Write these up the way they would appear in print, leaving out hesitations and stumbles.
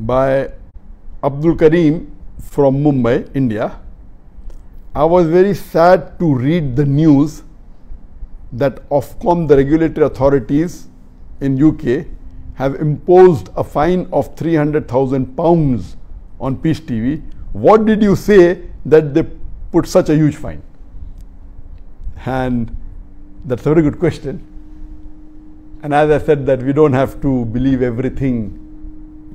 by Abdul Karim from Mumbai, India. I was very sad to read the news that Ofcom, the regulatory authorities in UK, have imposed a fine of £300,000 on Peace TV. What did you say that they put such a huge fine? And that's a very good question. And as I said, that we don't have to believe everything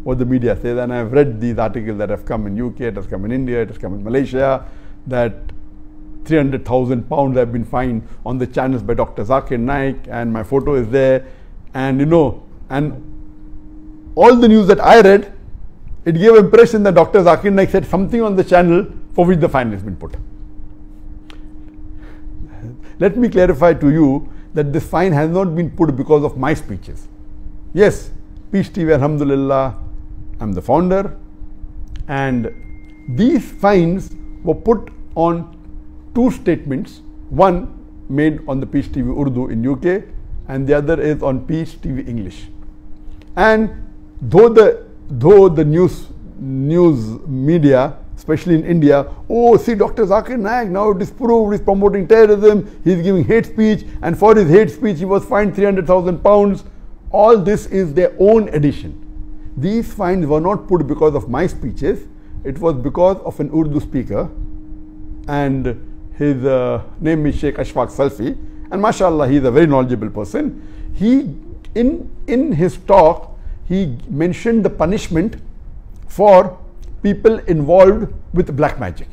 what the media says. And I've read these articles that have come in UK, it has come in India, it has come in Malaysia, that £300,000 have been fined on the channels by Dr. Zakir Naik, and my photo is there. And you know, and all the news that I read, it gave impression that Dr. Zakir Naik said something on the channel for which the fine has been put. Let me clarify to you that this fine has not been put because of my speeches. Yes, Peace TV, Alhamdulillah, I'm the founder, and these fines were put on two statements, one made on the Peace TV Urdu in UK and the other is on Peace TV English. And though the news media, especially in India, oh, see Dr. Zakir Naik, now it is proved he's promoting terrorism, he's giving hate speech, and for his hate speech he was fined £300,000. All this is their own addition. These fines were not put because of my speeches, it was because of an Urdu speaker, and his name is Sheikh Ashfaq Salfi, and mashallah, he is a very knowledgeable person. He, in his talk, he mentioned the punishment for people involved with black magic.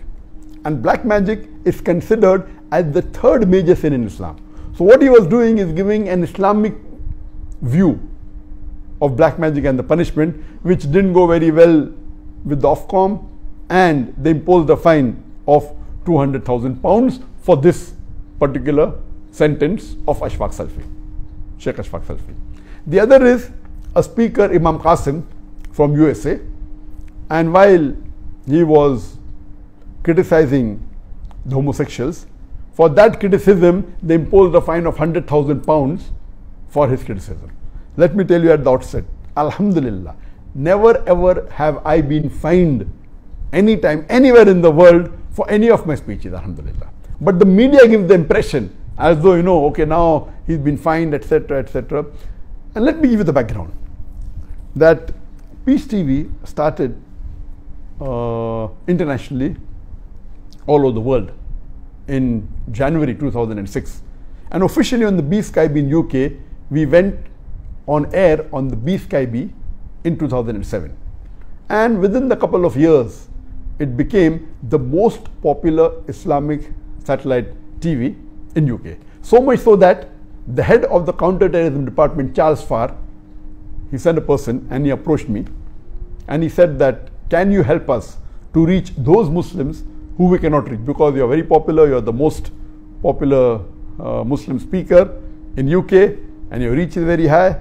And black magic is considered as the third major sin in Islam. So what he was doing is giving an Islamic view of black magic and the punishment, which didn't go very well with the Ofcom, and they imposed a fine of £200,000 for this particular sentence of Ashfaq Salfi, Sheikh Ashfaq Salfi. The other is a speaker, Imam Qasim from USA, and while he was criticizing the homosexuals, for that criticism they imposed a fine of £100,000 for his criticism. Let me tell you at the outset, Alhamdulillah, never ever have I been fined anytime, anywhere in the world for any of my speeches, Alhamdulillah. But the media gives the impression as though, you know, okay, now he's been fined, etc., etc. And let me give you the background. That Peace TV started internationally all over the world in January 2006. And officially on the B Sky B in UK, we went on air on the B Sky B in 2007. And within the couple of years, it became the most popular Islamic satellite TV in UK. So much so that the head of the counter-terrorism department, Charles Farr, he sent a person and he approached me and he said that, can you help us to reach those Muslims who we cannot reach, because you are very popular, you are the most popular Muslim speaker in UK and your reach is very high,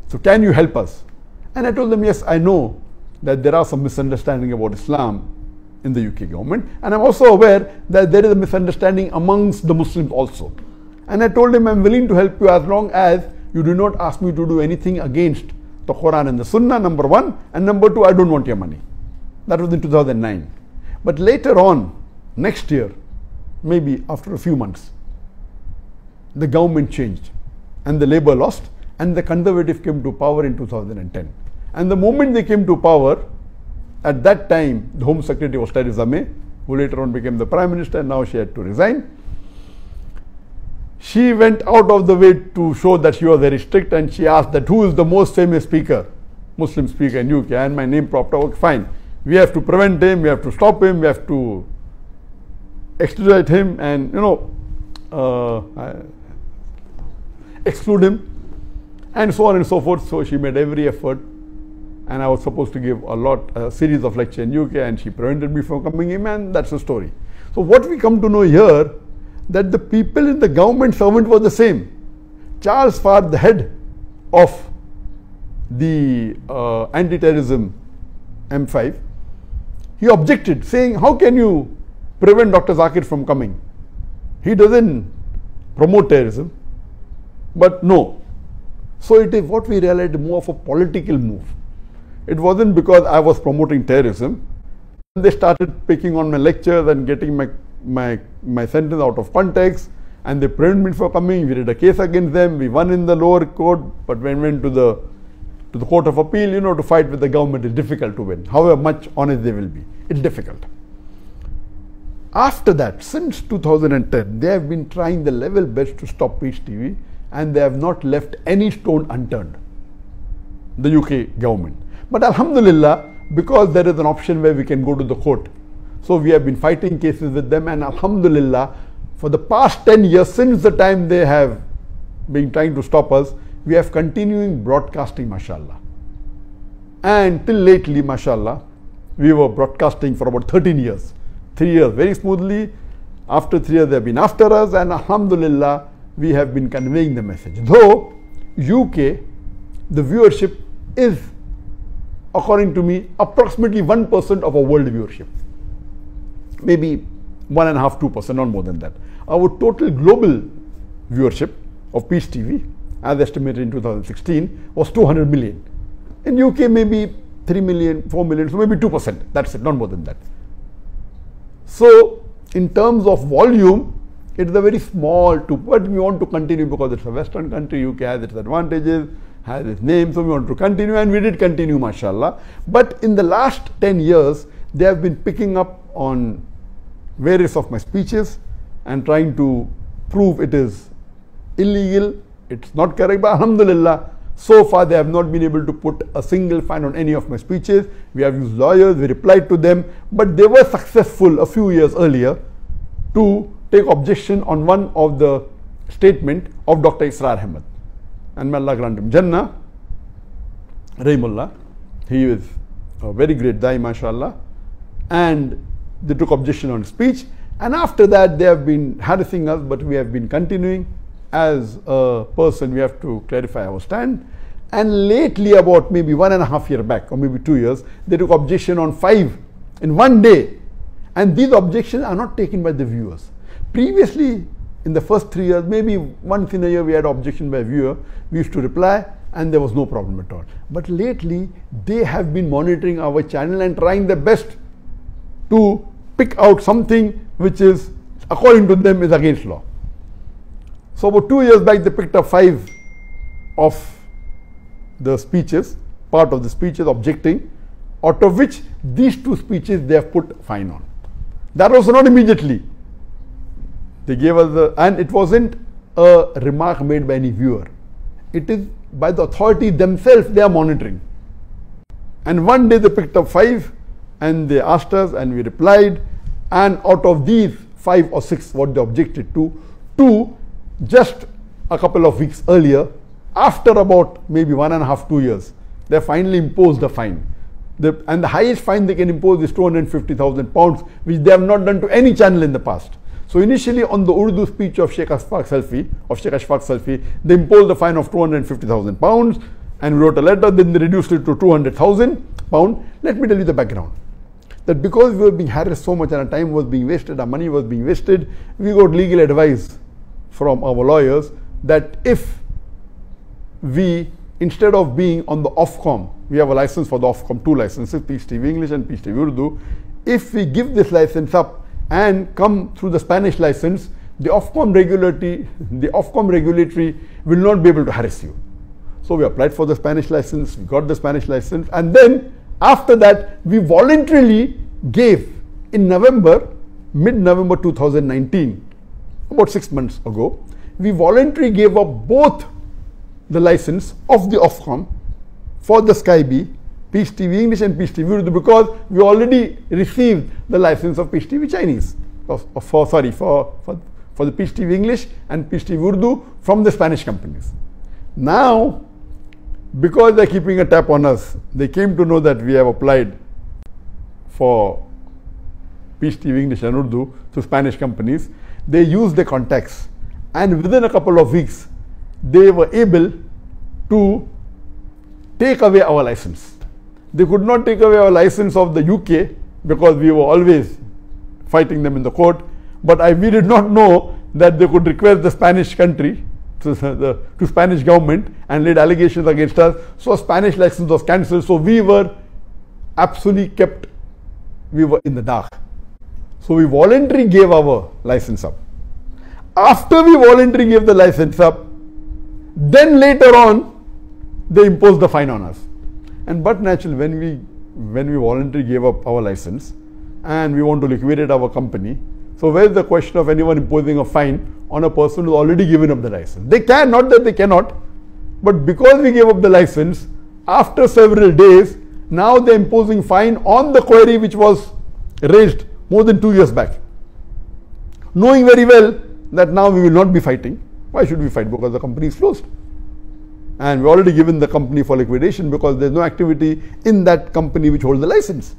so can you help us? And I told them, yes, I know that there are some misunderstanding about Islam in the UK government, and I'm also aware that there is a misunderstanding amongst the Muslims also. And I told him, I'm willing to help you as long as you do not ask me to do anything against the Quran and the Sunnah, number one, and number two, I don't want your money. That was in 2009. But later on, next year, maybe after a few months, the government changed and the Labour lost and the Conservative came to power in 2010. And the moment they came to power, at that time, the Home Secretary was Theresa May, who later on became the Prime Minister, and now she had to resign. She went out of the way to show that she was very strict, and she asked that who is the most famous speaker, Muslim speaker in UK, and my name propped up. Okay, fine. We have to prevent him, we have to stop him, we have to extradite him and, you know, exclude him, and so on and so forth. So she made every effort, and I was supposed to give a series of lectures in UK, and she prevented me from coming in, and that's the story. So what we come to know here, that the people in the government servant was the same. Charles Farr, the head of the anti-terrorism M5, he objected, saying, how can you prevent Dr. Zakir from coming? He doesn't promote terrorism. But no. So it is what we realized, more of a political move. It wasn't because I was promoting terrorism. They started picking on my lectures and getting my sentence out of context, and they prevented me from coming. We did a case against them. We won in the lower court, but when we went to the court of appeal, you know, to fight with the government is difficult to win. However much honest they will be, it's difficult. After that, since 2010, they have been trying the level best to stop Peace TV, and they have not left any stone unturned, the UK government. But Alhamdulillah, because there is an option where we can go to the court, so we have been fighting cases with them, and Alhamdulillah, for the past 10 years, since the time they have been trying to stop us, we have continuing broadcasting, mashallah. And till lately, mashallah, we were broadcasting for about 13 years. 3 years very smoothly. After 3 years, they have been after us, and Alhamdulillah, we have been conveying the message. Though UK, the viewership is, according to me, approximately 1% of our world viewership. Maybe 1.5%, 2%, not more than that. Our total global viewership of Peace TV, as estimated in 2016, was 200 million. In UK, maybe 3 million, 4 million, so maybe 2%. That's it, not more than that. So, in terms of volume, it is a very small, but we want to continue because it's a Western country. UK has its advantages, has its name, so we want to continue, and we did continue, mashallah. But in the last 10 years, they have been picking up on various of my speeches and trying to prove it is illegal, it's not correct. But Alhamdulillah, so far they have not been able to put a single fine on any of my speeches. We have used lawyers, we replied to them, but they were successful a few years earlier to take objection on one of the statement of Dr. Israr Ahmed. And may Allah grant him Jannah, Rahimullah. He is a very great Dai, mashallah. And they took objection on speech. And after that, they have been harassing us, but we have been continuing. As a person, we have to clarify our stand. And lately, about maybe 1.5 years back, or maybe 2 years, they took objection on 5 in one day. And these objections are not taken by the viewers. Previously, in the first 3 years, maybe once in a year we had objection by viewer, we used to reply and there was no problem at all. But lately, they have been monitoring our channel and trying their best to pick out something which is, according to them, is against law. So about 2 years back, they picked up 5 of the speeches, part of the speeches objecting, out of which these 2 speeches they have put fine on. That was not immediately. They gave us and it wasn't a remark made by any viewer. It is by the authorities themselves, they are monitoring. And one day they picked up 5 and they asked us and we replied, and out of these 5 or 6 what they objected to, 2 just a couple of weeks earlier, after about maybe 1.5, 2 years, they finally imposed a fine. And the highest fine they can impose is £250,000, which they have not done to any channel in the past. So initially on the Urdu speech of Sheikh Ashfaq Selfi, they imposed a fine of £250,000 and wrote a letter, then they reduced it to £200,000. Let me tell you the background. That because we were being harassed so much and our time was being wasted, our money was being wasted, we got legal advice from our lawyers that if we, instead of being on the Ofcom, we have a license for the Ofcom, 2 licenses, Peace TV English and Peace TV Urdu, if we give this license up and come through the Spanish license, the Ofcom regulatory will not be able to harass you. So we applied for the Spanish license, we got the Spanish license, and then after that we voluntarily gave in November, mid-November 2019, about 6 months ago, we voluntarily gave up both the license of the Ofcom for the Sky B, Peace TV English and Peace TV Urdu, because we already received the license of Peace TV Chinese, for the Peace TV English and Peace TV Urdu from the Spanish companies. Now, because they're keeping a tap on us, they came to know that we have applied for Peace TV English and Urdu to Spanish companies. They used their contacts, and within a couple of weeks, they were able to take away our license. They could not take away our license of the UK because we were always fighting them in the court, but we did not know that they could request the Spanish country to Spanish government and laid allegations against us. So a Spanish license was cancelled. So we were absolutely kept, we were in the dark. So we voluntarily gave our license up. After we voluntarily gave the license up, then later on, they imposed the fine on us. And but naturally, when we voluntarily gave up our license and we want to liquidate our company, so where's the question of anyone imposing a fine on a person who's already given up the license? They can, not that they cannot, but because we gave up the license, after several days, now they're imposing fine on the query which was raised more than 2 years back. Knowing very well that now we will not be fighting. Why should we fight? Because the company is closed. And we've already given the company for liquidation because there's no activity in that company which holds the license.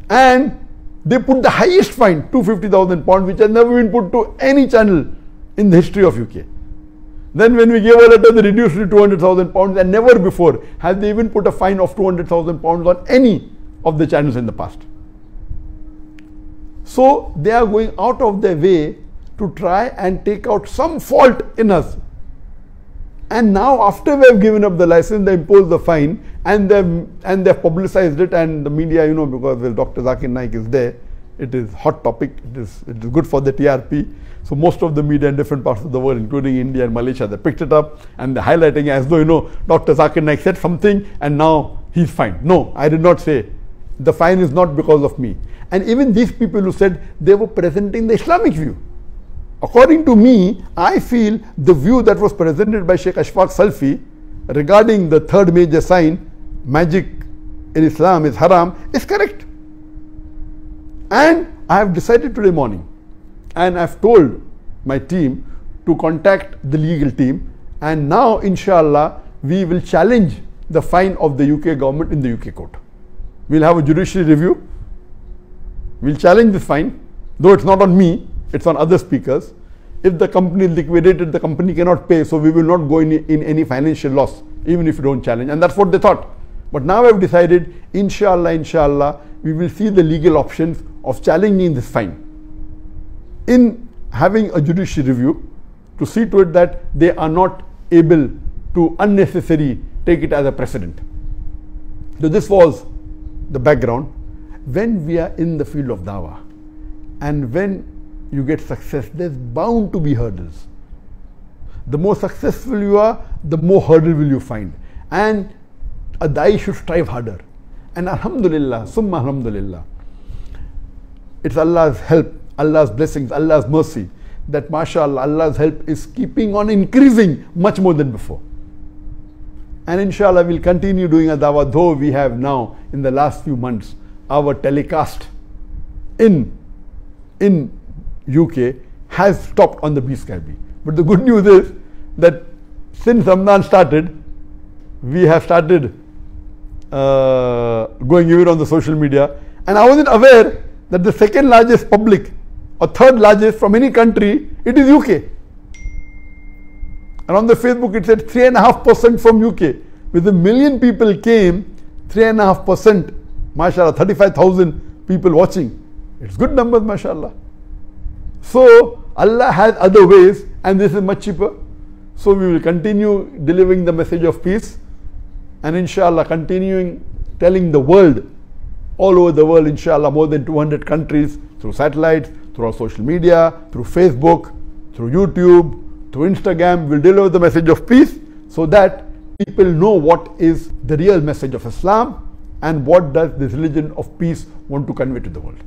And they put the highest fine, £250,000, which has never been put to any channel in the history of UK. Then when we gave a letter, they reduced it to £200,000, and never before have they even put a fine of £200,000 on any of the channels in the past. So they are going out of their way to try and take out some fault in us. And now after we have given up the license, they impose the fine and they've publicized it, and the media, you know, because well, Dr. Zakir Naik is there, it is hot topic, it is good for the TRP. So most of the media in different parts of the world, including India and Malaysia, they picked it up and they're highlighting as though, you know, Dr. Zakir Naik said something and now he's fine. No, I did not say. The fine is not because of me. And even these people who said they were presenting the Islamic view. According to me, I feel the view that was presented by Sheikh Ashfaq Salfi regarding the third major sign, magic in Islam is haram, is correct. And I have decided today morning, and I've told my team to contact the legal team, and now inshallah we will challenge the fine of the UK government in the UK court. We'll have a judicial review. We'll challenge this fine, though it's not on me, it's on other speakers. If the company is liquidated, the company cannot pay, so we will not go in any financial loss, even if you don't challenge. And that's what they thought. But now I've decided, inshallah, we will see the legal options of challenging this fine in having a judicial review to see to it that they are not able to unnecessarily take it as a precedent. So this was the background. When we are in the field of dawah and when you get success, there's bound to be hurdles. The more successful you are, the more hurdle will you find. And a da'i should strive harder. And alhamdulillah, summa alhamdulillah, it's Allah's help, Allah's blessings, Allah's mercy, that mashallah, Allah's help is keeping on increasing much more than before. And inshallah, we'll continue doing a dawah, though we have now, in the last few months, our telecast in UK has stopped on the BSkyB. But the good news is that since Ramadan started, we have started going even on the social media, and I wasn't aware that the second largest public or third largest from any country, it is UK. And on the Facebook it said 3.5% from UK. With 1 million people came, 3.5%, mashallah, 35,000 people watching. It's good numbers, mashallah. So Allah has other ways, and this is much cheaper. So we will continue delivering the message of peace, and inshallah continuing telling the world, all over the world, inshallah, more than 200 countries, through satellites, through our social media, through Facebook, through YouTube, through Instagram, we'll deliver the message of peace so that people know what is the real message of Islam and what does this religion of peace want to convey to the world.